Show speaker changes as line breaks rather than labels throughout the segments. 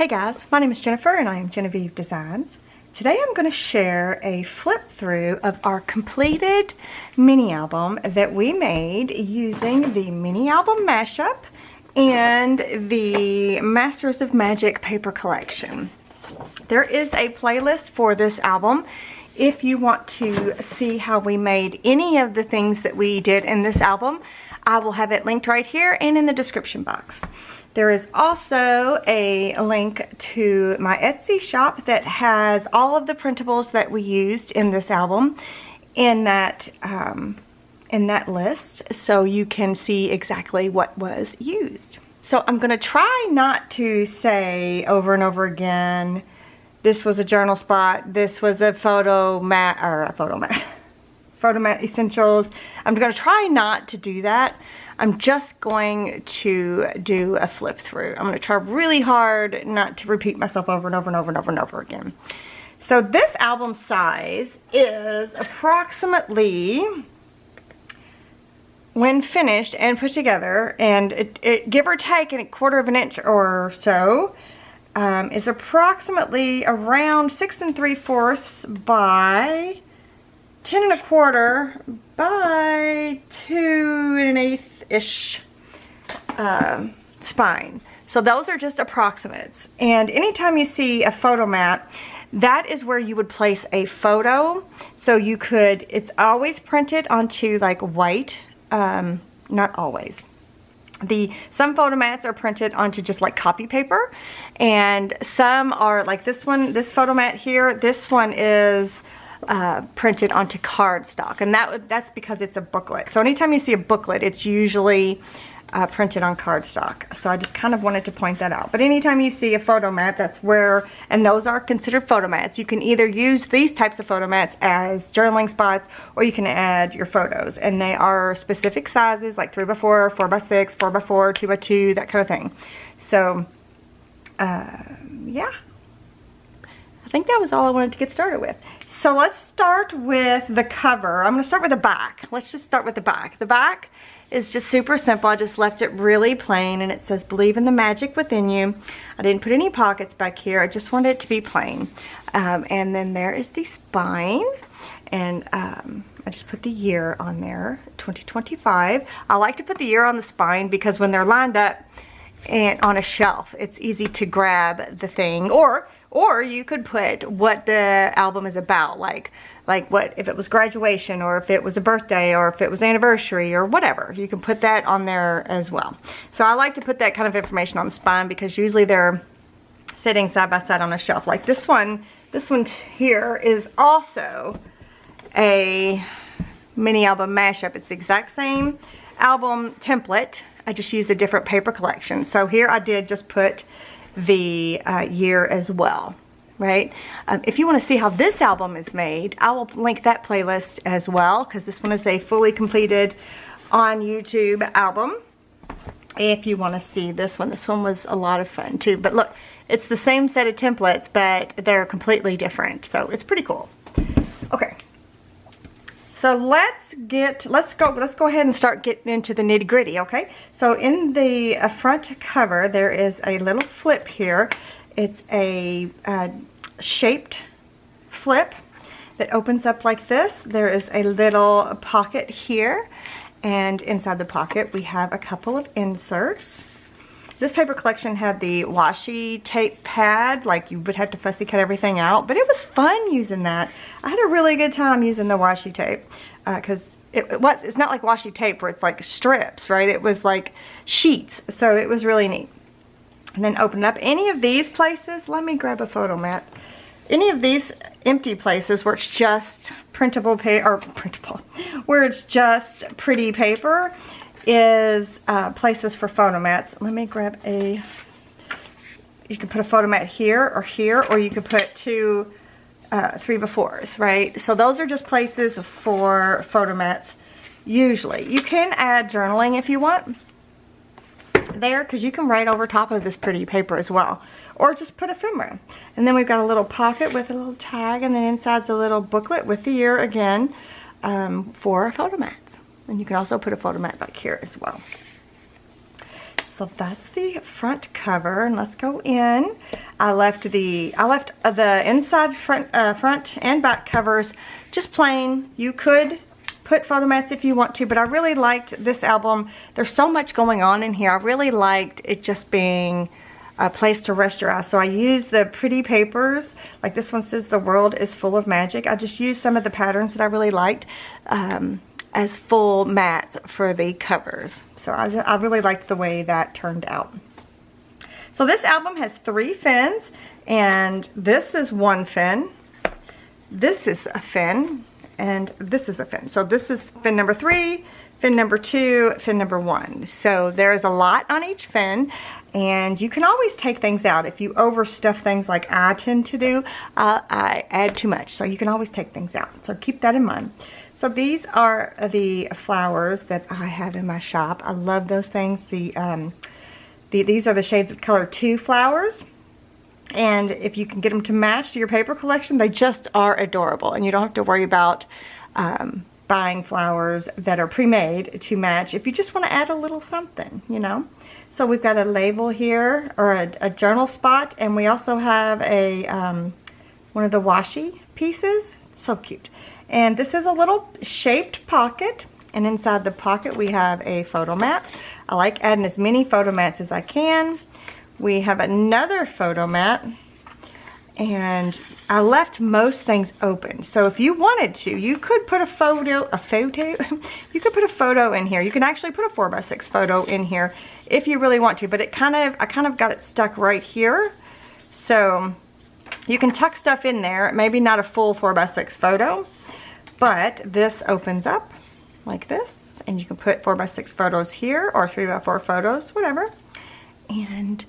Hey guys, my name is Jennifer and I am Genevieve Designs. Today I'm going to share a flip through of our completed mini album that we made using the mini album mashup and the Masters of Magic paper collection. There is a playlist for this album if you want to see how we made any of the things that we did in this album. I will have it linked right here and in the description box. There is also a link to my Etsy shop that has all of the printables that we used in this album in that list, so you can see exactly what was used. So I'm going to try not to say over and over again, this was a journal spot, this was a photo mat essentials. I'm going to try not to do that. I'm just going to do a flip through. I'm going to try really hard not to repeat myself over and over and over and over and over again. So this album size is approximately, when finished and put together, and it give or take a 1/4 of an inch or so, is approximately around 6 3/4 by 10 1/4 by 2 1/8-ish spine. So those are just approximates. And anytime you see a photo mat, that is where you would place a photo. So you could, it's always printed onto like white, not always. Some photo mats are printed onto just like copy paper, and some are like this one, this photo mat here, this one is printed onto cardstock, and that's because it's a booklet. So anytime you see a booklet, it's usually printed on cardstock. So I just kind of wanted to point that out. But anytime you see a photo mat, that's where, and those are considered photo mats. You can either use these types of photo mats as journaling spots, or you can add your photos, and they are specific sizes like 3x4, 4x6, 4x4, 2x2, that kind of thing. So yeah, I think that was all I wanted to get started with. So let's start with the cover. I'm going to start with the back. Let's just start with the back. The back is just super simple. I just left it really plain, and it says, "Believe in the magic within you." I didn't put any pockets back here. I just wanted it to be plain. And then there is the spine, and I just put the year on there, 2025. I like to put the year on the spine because when they're lined up and on a shelf, it's easy to grab the thing, or you could put what the album is about, like what if it was graduation, or if it was a birthday, or if it was anniversary, or whatever. You can put that on there as well. So I like to put that kind of information on the spine because usually they're sitting side by side on a shelf. Like this one here is also a mini album mashup. It's the exact same album template. I just used a different paper collection. So here I did just put the year as well, right? If you want to see how this album is made, I will link that playlist as well, because this one is a fully completed on YouTube album. If you want to see this one was a lot of fun too. But look, it's the same set of templates, but they're completely different, so it's pretty cool. Okay. So let's go ahead and start getting into the nitty-gritty, okay? So in the front cover, there is a little flip here. It's a shaped flip that opens up like this. There is a little pocket here, and inside the pocket we have a couple of inserts. This paper collection had the washi tape pad, like you would have to fussy cut everything out, but it was fun using that. I had a really good time using the washi tape because it's not like washi tape where it's like strips, right? It was like sheets, so it was really neat. And then open up any of these places. Let me grab a photo mat. Any of these empty places where it's just where it's just pretty paper, is places for photo mats. Let me grab you can put a photo mat here, or you could put 2 3x4s, right? So those are just places for photo mats. Usually you can add journaling if you want there, because you can write over top of this pretty paper as well, or just put ephemera. And then we've got a little pocket with a little tag, and then inside's a little booklet with the year again, for photo mats. And you can also put a photo mat back here as well. So that's the front cover, and let's go in. I left the inside front and back covers just plain. You could put photo mats if you want to, but I really liked this album. There's so much going on in here. I really liked it just being a place to rest your eyes. So I used the pretty papers. Like this one says, "The world is full of magic." I just used some of the patterns that I really liked as full mats for the covers. So I really liked the way that turned out. So this album has 3 fins, and this is 1 fin. This is a fin, and this is a fin. So this is fin number 3, fin number 2, fin number 1. So there's a lot on each fin, and you can always take things out. If you overstuff things like I tend to do, I add too much. So you can always take things out. So keep that in mind. So these are the flowers that I have in my shop. I love those things. These are the shades of color 2 flowers. And if you can get them to match your paper collection, they just are adorable. And you don't have to worry about buying flowers that are pre-made to match if you just want to add a little something, you know. So we've got a label here, or a journal spot, and we also have a one of the washi pieces. So cute. And this is a little shaped pocket, and inside the pocket we have a photo mat. I like adding as many photo mats as I can. We have another photo mat, and I left most things open. So if you wanted to, you could put you could put a photo in here. You can actually put a 4x6 photo in here if you really want to, but I kind of got it stuck right here. So you can tuck stuff in there, maybe not a full 4x6 photo, but this opens up like this, and you can put 4x6 photos here, or 3x4 photos, whatever. And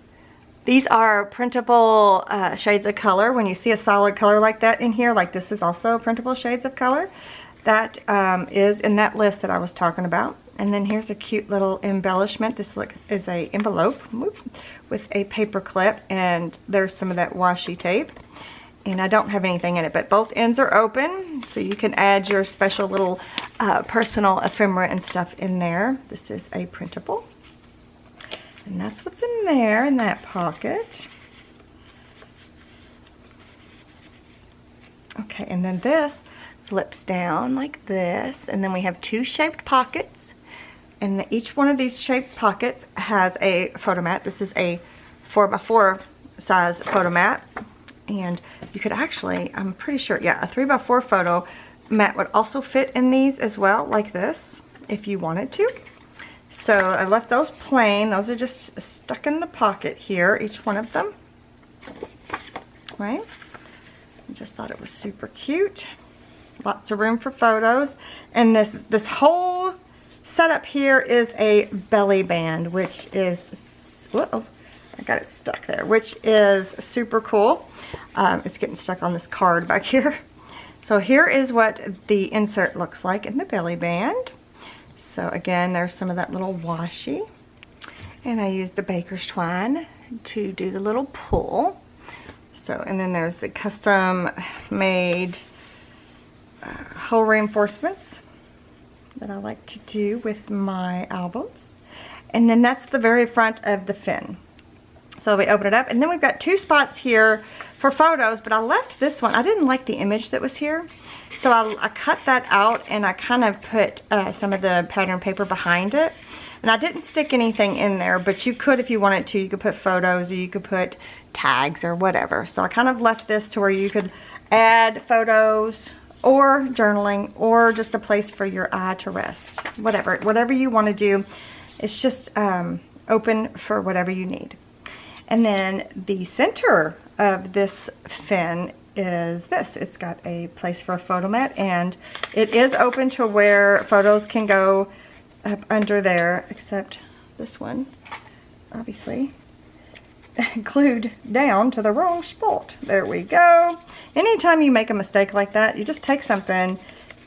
these are printable shades of color. When you see a solid color like that in here, like this is also printable shades of color. That is in that list that I was talking about. And then here's a cute little embellishment. This is a envelope with a paper clip, and there's some of that washi tape. And I don't have anything in it, but both ends are open, so you can add your special little personal ephemera and stuff in there. This is a printable. And that's what's in there in that pocket. Okay, and then this flips down like this, and then we have 2 shaped pockets, and each one of these shaped pockets has a photo mat. This is a 4x4 size photo mat, and you could actually, I'm pretty sure, yeah, a 3x4 photo mat would also fit in these as well, like this, if you wanted to. So I left those plain. Those are just stuck in the pocket here, each one of them. Right? I just thought it was super cute. Lots of room for photos. And this whole setup here is a belly band, which is, whoa, I got it stuck there, which is super cool. It's getting stuck on this card back here. So here is what the insert looks like in the belly band. So again, there's some of that little washi, and I used the baker's twine to do the little pull. So, and then there's the custom made hole reinforcements that I like to do with my albums. And then that's the very front of the fin. So we open it up, and then we've got 2 spots here for photos, but I left this one. I didn't like the image that was here. So I cut that out, and I kind of put some of the pattern paper behind it. And I didn't stick anything in there, but you could, if you wanted to, you could put photos, or you could put tags or whatever. So I kind of left this to where you could add photos or journaling, or just a place for your eye to rest. Whatever you want to do. It's just open for whatever you need. And then the center of this fin is this. It's got a place for a photo mat, and it is open to where photos can go up under there, except this one obviously glued down to the wrong spot. There we go. Anytime you make a mistake like that, you just take something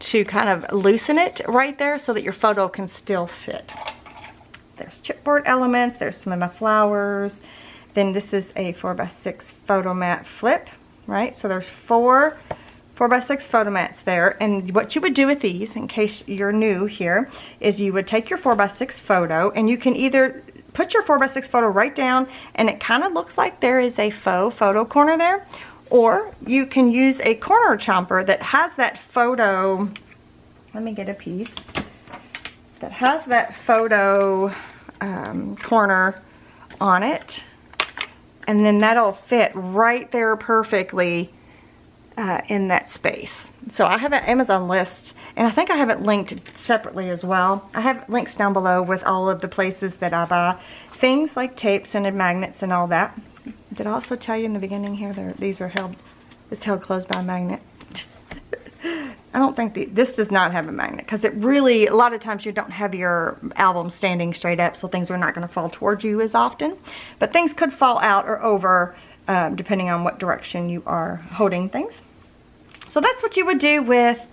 to kind of loosen it right there so that your photo can still fit. There's chipboard elements, there's some of my flowers. Then this is a 4x6 photo mat flip, right? So there's 4x6 photo mats there. And what you would do with these, in case you're new here, is you would take your 4x6 photo, and you can either put your 4x6 photo right down, and it kind of looks like there is a faux photo corner there. Or you can use a corner chomper that has that photo, let me get a piece, that has that photo corner on it. And then that'll fit right there perfectly in that space. So I have an Amazon list, and I think I have it linked separately as well. I have links down below with all of the places that I buy things like tapes and magnets and all that. Did I also tell you in the beginning here that these are held, it's held closed by a magnet? I don't think this does not have a magnet, because it really, a lot of times you don't have your album standing straight up, so things are not going to fall towards you as often. But things could fall out or over depending on what direction you are holding things. So that's what you would do with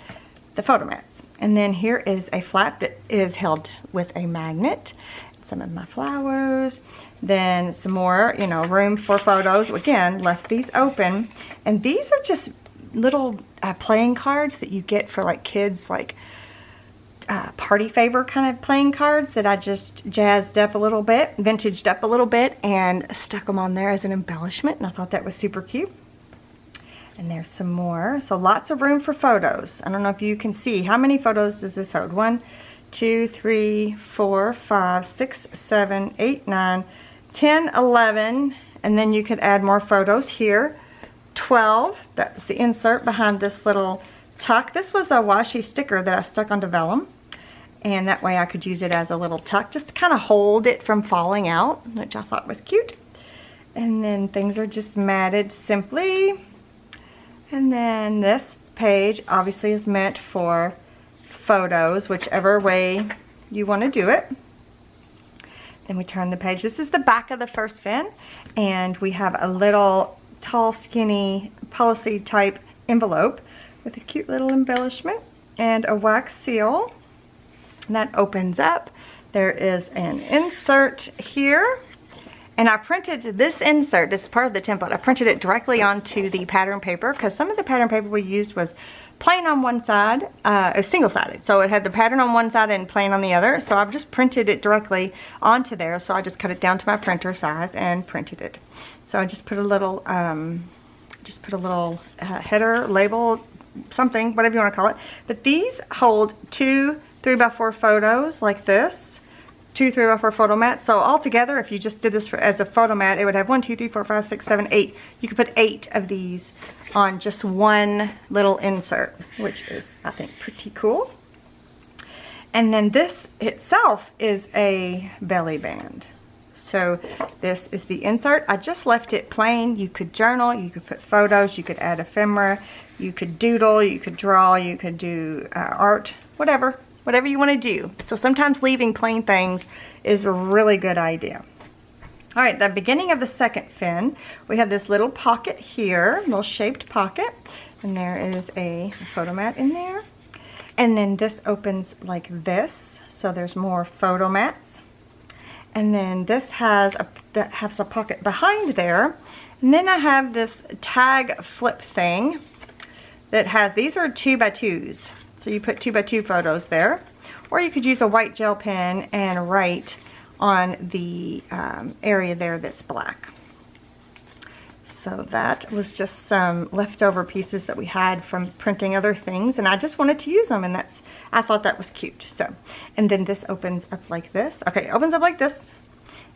the photo mats. And then here is a flap that is held with a magnet. Some of my flowers. Then some more, you know, room for photos. Again, left these open. And these are just little playing cards that you get for like kids, like party favor kind of playing cards that I just jazzed up a little bit, vintaged up a little bit, and stuck them on there as an embellishment, and I thought that was super cute. And there's some more. So lots of room for photos. I don't know if you can see. How many photos does this hold? 1, 2, 3, 4, 5, 6, 7, 8, 9, 10, 11. And then you could add more photos here. 12. That's the insert behind this little tuck. This was a washi sticker that I stuck onto vellum. And that way I could use it as a little tuck just to kind of hold it from falling out, which I thought was cute. And then things are just matted simply. And then this page obviously is meant for photos, whichever way you want to do it. Then we turn the page. This is the back of the first fin, and we have a little tall, skinny policy type envelope with a cute little embellishment and a wax seal. And that opens up. There is an insert here. And I printed this insert, this is part of the template, I printed it directly onto the pattern paper, because some of the pattern paper we used was plain on one side, it was single-sided. So it had the pattern on one side and plain on the other. So I've just printed it directly onto there. So I just cut it down to my printer size and printed it. So I just put a little, header, label, something, whatever you want to call it. But these hold 2 3x4 photos like this. 2 3x4 photo mats. So altogether, if you just did this as a photo mat, it would have 1, 2, 3, 4, 5, 6, 7, 8. You could put 8 of these on just one little insert, which is, I think, pretty cool. And then this itself is a belly band. So this is the insert. I just left it plain. You could journal, you could put photos, you could add ephemera, you could doodle, you could draw, you could do art, whatever you want to do. So sometimes leaving plain things is a really good idea. All right, the beginning of the second fin, we have this little pocket here, little shaped pocket, and there is a photo mat in there. And then this opens like this, so there's more photo mats. And then this has a pocket behind there. And then I have this tag flip thing that has, these are 2x2s. So you put 2x2 photos there, or you could use a white gel pen and write on the area there that's black. So that was just some leftover pieces that we had from printing other things, and I just wanted to use them, and I thought that was cute. So, and then this opens up like this. Okay, it opens up like this,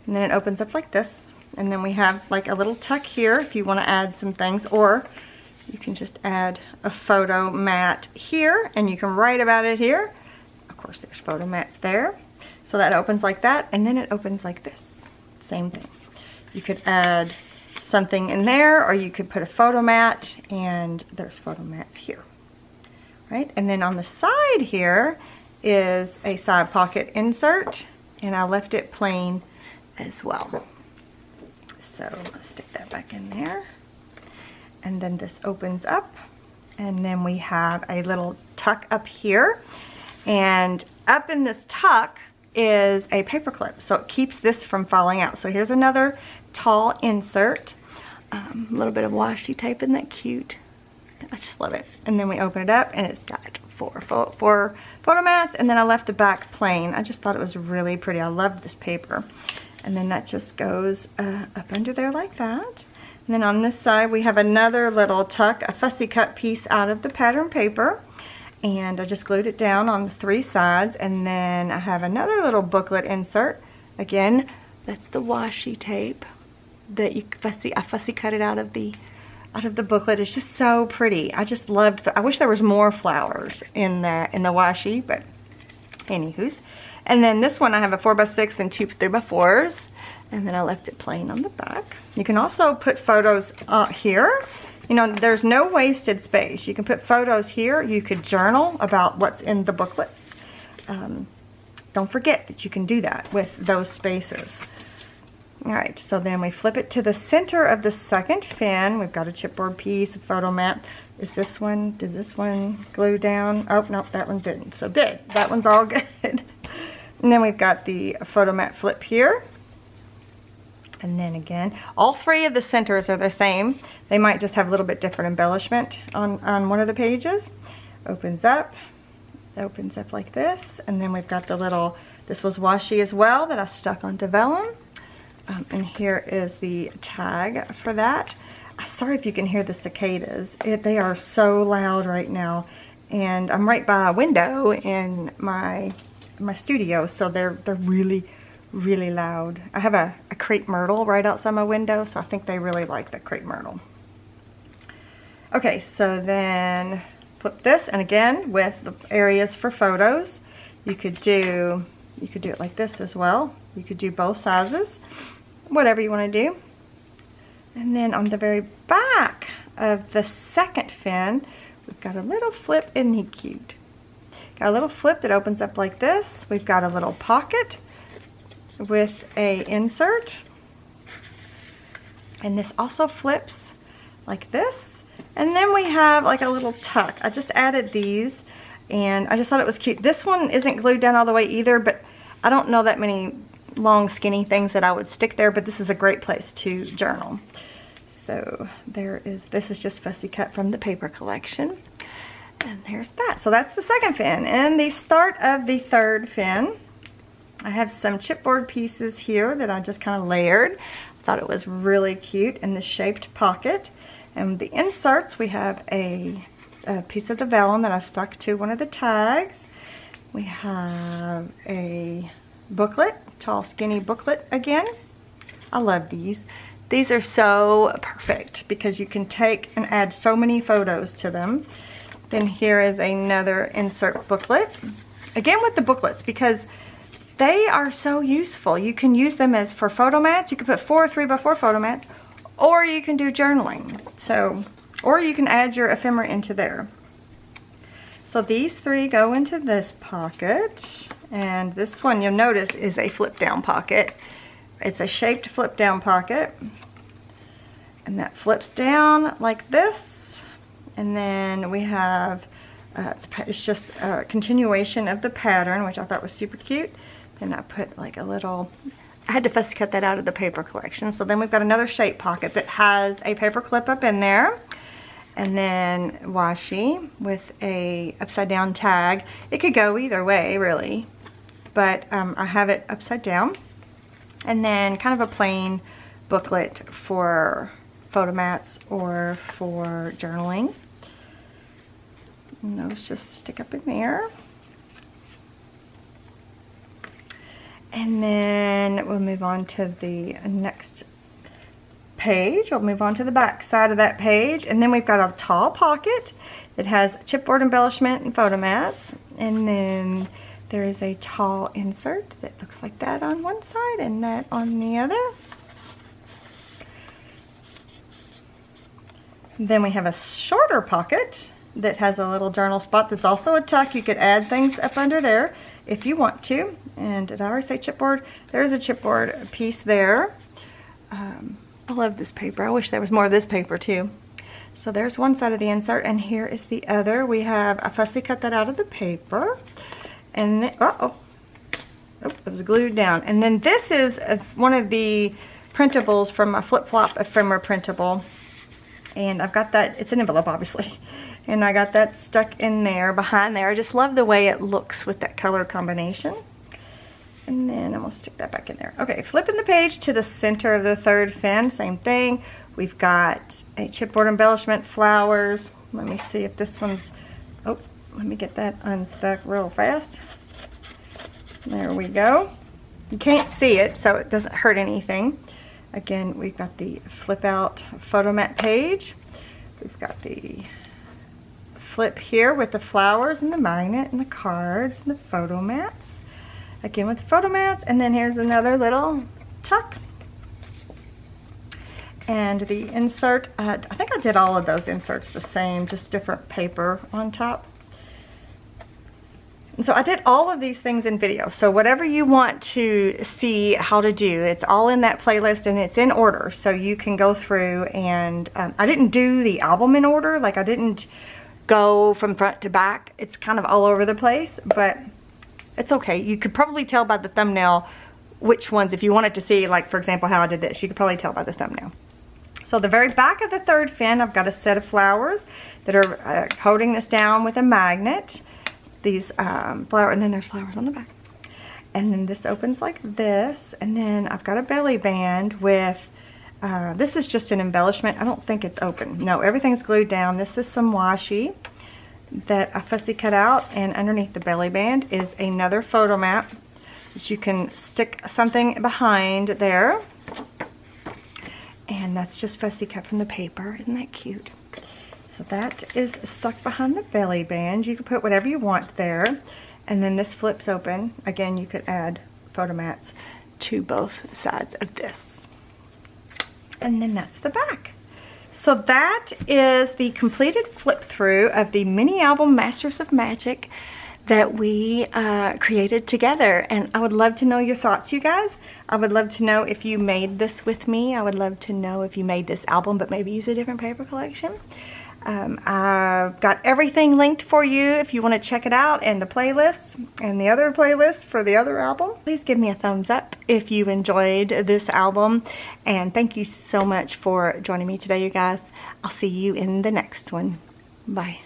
and then it opens up like this, and then we have like a little tuck here if you want to add some things, or you can just add a photo mat here, and you can write about it here. Of course, there's photo mats there. So that opens like that, and then it opens like this. Same thing. You could add something in there, or you could put a photo mat, and there's photo mats here. Right? And then on the side here is a side pocket insert, and I left it plain as well. So let's stick that back in there. And then this opens up, and then we have a little tuck up here, and up in this tuck is a paper clip, so it keeps this from falling out. So here's another tall insert, a little bit of washi tape. Isn't that cute? I just love it. And then we open it up, and it's got four photo mats, and then I left the back plain. I just thought it was really pretty. I love this paper. And then that just goes up under there like that. And then on this side we have another little tuck, a fussy cut piece out of the pattern paper. And I just glued it down on the 3 sides. And then I have another little booklet insert. Again, that's the washi tape that I fussy cut it out of the booklet. It's just so pretty. I just loved I wish there was more flowers in the washi, but anywho's. And then this one I have a 4x6 and 2 3x4s, and then I left it plain on the back. You can also put photos here. You know, there's no wasted space. You can put photos here. You could journal about what's in the booklets. Don't forget that you can do that with those spaces. All right, so then we flip it to the center of the second fin. We've got a chipboard piece, a photo mat. Did this one glue down? Oh, no, that one didn't. So good, that one's all good. And then we've got the photo mat flip here. And then again, all 3 of the centers are the same. They might just have a little bit different embellishment on one of the pages. Opens up like this. And then we've got the little, this was washi as well that I stuck onto vellum. And here is the tag for that. I'm sorry if you can hear the cicadas. They are so loud right now. And I'm right by a window in my studio, so they're really, really loud. I have a crepe myrtle right outside my window, so I think they really like the crepe myrtle. Okay, so then flip this, and again with the areas for photos, you could do it like this as well. You could do both sizes, whatever you want to do. And then on the very back of the second fin, we've got a little flip. Isn't he cute? Got a little flip that opens up like this. We've got a little pocket with a insert. And this also flips like this. And then we have like a little tuck. I just added these and I just thought it was cute. This one isn't glued down all the way either, but I don't know that many long skinny things that I would stick there, but this is a great place to journal. So this is just fussy cut from the paper collection. And there's that. So that's the second fin. And the start of the third fin, I have some chipboard pieces here that I just kind of layered. I thought it was really cute in the shaped pocket. And the inserts, we have a piece of the vellum that I stuck to one of the tags. We have a booklet, tall skinny booklet again. I love these. These are so perfect because you can take and add so many photos to them. Then here is another insert booklet. Again with the booklets, because they are so useful. You can use them as for photo mats. You can put 4 3x4 photo mats, or you can do journaling. So, or you can add your ephemera into there. So these 3 go into this pocket, and this one you'll notice is a flip down pocket. It's a shaped flip down pocket, and that flips down like this. And then we have, it's just a continuation of the pattern, which I thought was super cute. Then I put like a little, I had to fussy cut that out of the paper collection. So then we've got another shape pocket that has a paper clip up in there. And then washi with a upside down tag. It could go either way really, but I have it upside down. And then kind of a plain booklet for photo mats or for journaling. And those just stick up in there. And then we'll move on to the next page. We'll move on to the back side of that page. And then we've got a tall pocket that has chipboard embellishment and photo mats. And then there is a tall insert that looks like that on one side and that on the other. Then we have a shorter pocket that has a little journal spot that's also a tuck. You could add things up under there if you want to. And did I already say chipboard? There's a chipboard piece there. I love this paper. I wish there was more of this paper too. So there's one side of the insert, and here is the other. We have, I fussy cut that out of the paper. And then, it was glued down. And then this is one of the printables from my flip-flop ephemera printable. And I've got that, it's an envelope obviously. And I got that stuck in there, behind there. I just love the way it looks with that color combination. And then I'm gonna stick that back in there. Okay, flipping the page to the center of the third fin, same thing. We've got a chipboard embellishment, flowers. Let me see if this one's, oh, let me get that unstuck real fast. There we go. You can't see it, so it doesn't hurt anything. Again, we've got the flip out photo mat page. We've got the flip here with the flowers and the magnet and the cards and the photo mats. Again with the photo mats, and then here's another little tuck. And the insert, I think I did all of those inserts the same, just different paper on top. And so I did all of these things in video. So whatever you want to see how to do, it's all in that playlist and it's in order. So you can go through and I didn't do the album in order. Like I didn't go from front to back. It's kind of all over the place, but it's okay. You could probably tell by the thumbnail which ones, if you wanted to see, like for example, how I did this, you could probably tell by the thumbnail. So the very back of the third fin, I've got a set of flowers that are holding this down with a magnet. These flowers, and then there's flowers on the back. And then this opens like this, and then I've got a belly band with, this is just an embellishment. I don't think it's open. No, everything's glued down. This is some washi that I fussy cut out, and underneath the belly band is another photo mat that you can stick something behind there. And that's just fussy cut from the paper. Isn't that cute? So that is stuck behind the belly band. You can put whatever you want there. And then this flips open. Again, you could add photo mats to both sides of this. And then that's the back. So that is the completed flip through of the mini album Masters of Magic that we created together. And I would love to know your thoughts, you guys. I would love to know if you made this with me. I would love to know if you made this album but maybe use a different paper collection. I've got everything linked for you if you want to check it out, and the playlist and the other playlist for the other album. Please give me a thumbs up if you enjoyed this album, and thank you so much for joining me today, you guys. I'll see you in the next one. Bye.